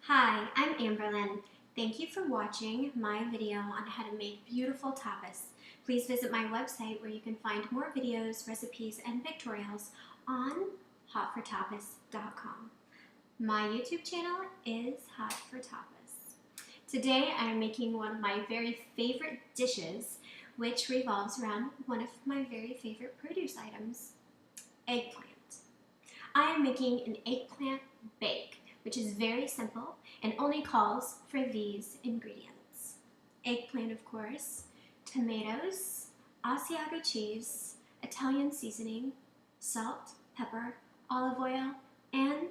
Hi, I'm Amberlyn. Thank you for watching my video on how to make beautiful tapas. Please visit my website where you can find more videos, recipes, and pictorials on hotfortapas.com. My YouTube channel is Hot for Tapas. Today I'm making one of my very favorite dishes, which revolves around one of my very favorite produce items, eggplant. I am making an eggplant bake, which is very simple and only calls for these ingredients. Eggplant, of course, tomatoes, Asiago cheese, Italian seasoning, salt, pepper, olive oil, and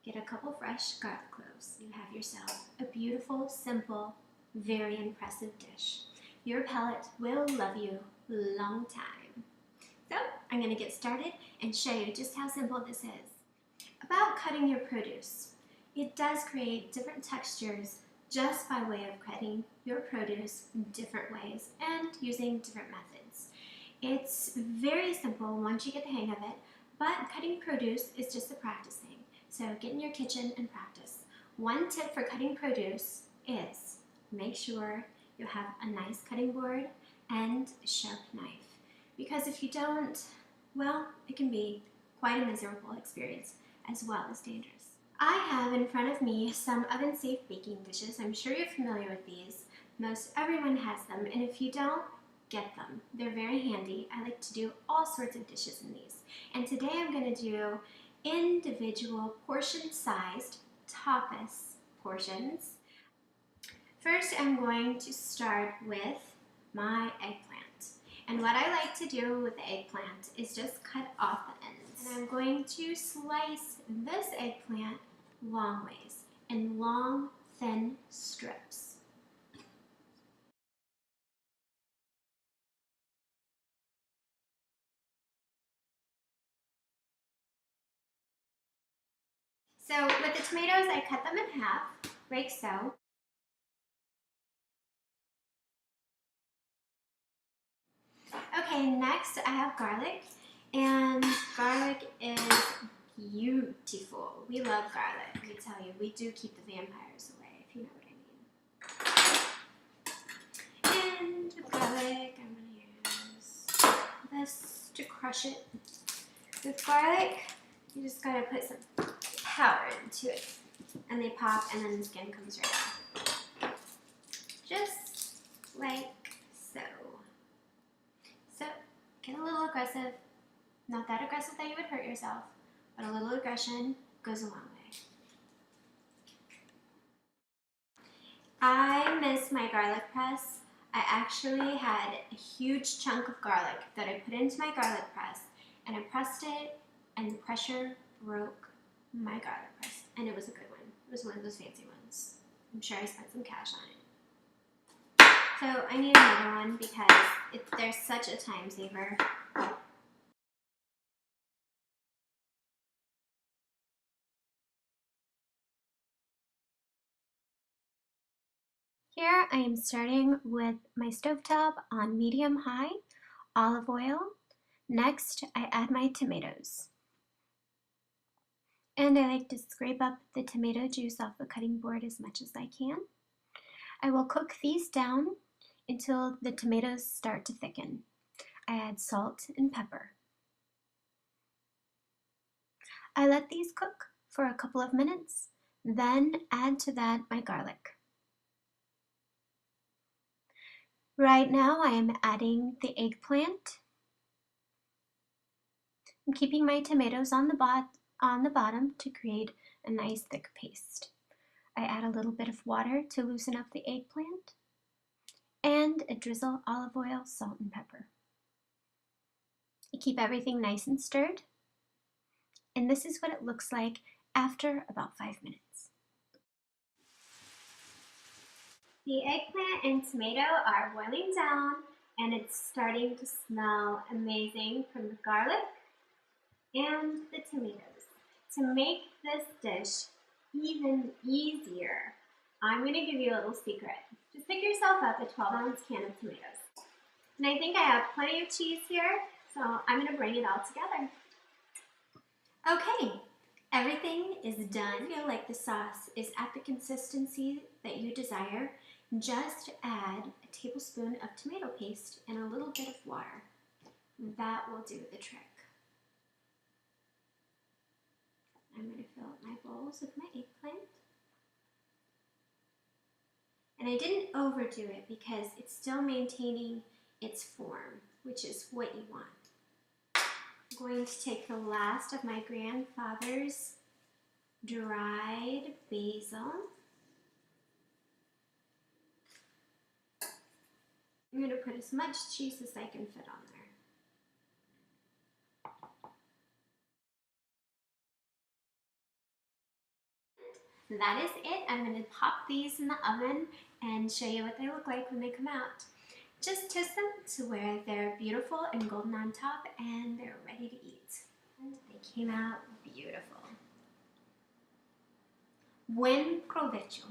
get a couple fresh garlic cloves. You have yourself a beautiful, simple, very impressive dish. Your palate will love you long time. So I'm going to get started and show you just how simple this is. About cutting your produce. It does create different textures just by way of cutting your produce in different ways and using different methods. It's very simple once you get the hang of it, but cutting produce is just a practicing. So get in your kitchen and practice. One tip for cutting produce is make sure you have a nice cutting board and a sharp knife. Because if you don't, well, it can be quite a miserable experience as well as dangerous. I have in front of me some oven-safe baking dishes. I'm sure you're familiar with these. Most everyone has them, and if you don't, get them. They're very handy. I like to do all sorts of dishes in these. And today I'm going to do individual portion-sized tapas portions. First, I'm going to start with my eggplant. And what I like to do with the eggplant is just cut off the ends. And I'm going to slice this eggplant long ways in long, thin strips. So with the tomatoes, I cut them in half, like so. Okay, next I have garlic, and garlic is beautiful. We love garlic, let me tell you. We do keep the vampires away, if you know what I mean. And with garlic, I'm going to use this to crush it. With garlic, you just got to put some power into it, and they pop, and then the skin comes right off. Just like so. So, get a little aggressive. Not that aggressive that you would hurt yourself, but a little aggression goes a long way. I miss my garlic press. I actually had a huge chunk of garlic that I put into my garlic press, and I pressed it, and the pressure broke my garlic press, and it was a good one. It was one of those fancy ones. I'm sure I spent some cash on it. So I need another one because they're such a time saver. Here I am starting with my stovetop on medium-high, olive oil. Next, I add my tomatoes. And I like to scrape up the tomato juice off the cutting board as much as I can. I will cook these down until the tomatoes start to thicken. I add salt and pepper. I let these cook for a couple of minutes, then add to that my garlic. Right now I am adding the eggplant. I'm keeping my tomatoes on the bottom to create a nice thick paste. I add a little bit of water to loosen up the eggplant, and a drizzle olive oil, salt, and pepper. I keep everything nice and stirred, and this is what it looks like after about 5 minutes. The eggplant and tomato are boiling down, and it's starting to smell amazing from the garlic and the tomatoes. To make this dish even easier, I'm going to give you a little secret. Just pick yourself up a 12-ounce can of tomatoes. And I think I have plenty of cheese here, so I'm going to bring it all together. Okay, Everything is done. Feel like the sauce is at the consistency that you desire. Just add a tablespoon of tomato paste and a little bit of water. That will do the trick. I'm going to fill up my bowls with my eggplant. And I didn't overdo it because it's still maintaining its form, which is what you want. I'm going to take the last of my grandfather's dried basil. I'm going to put as much cheese as I can fit on there. That is it. I'm going to pop these in the oven and show you what they look like when they come out. Just toast them to where they're beautiful and golden on top and they're ready to eat. And they came out beautiful. Buen provecho.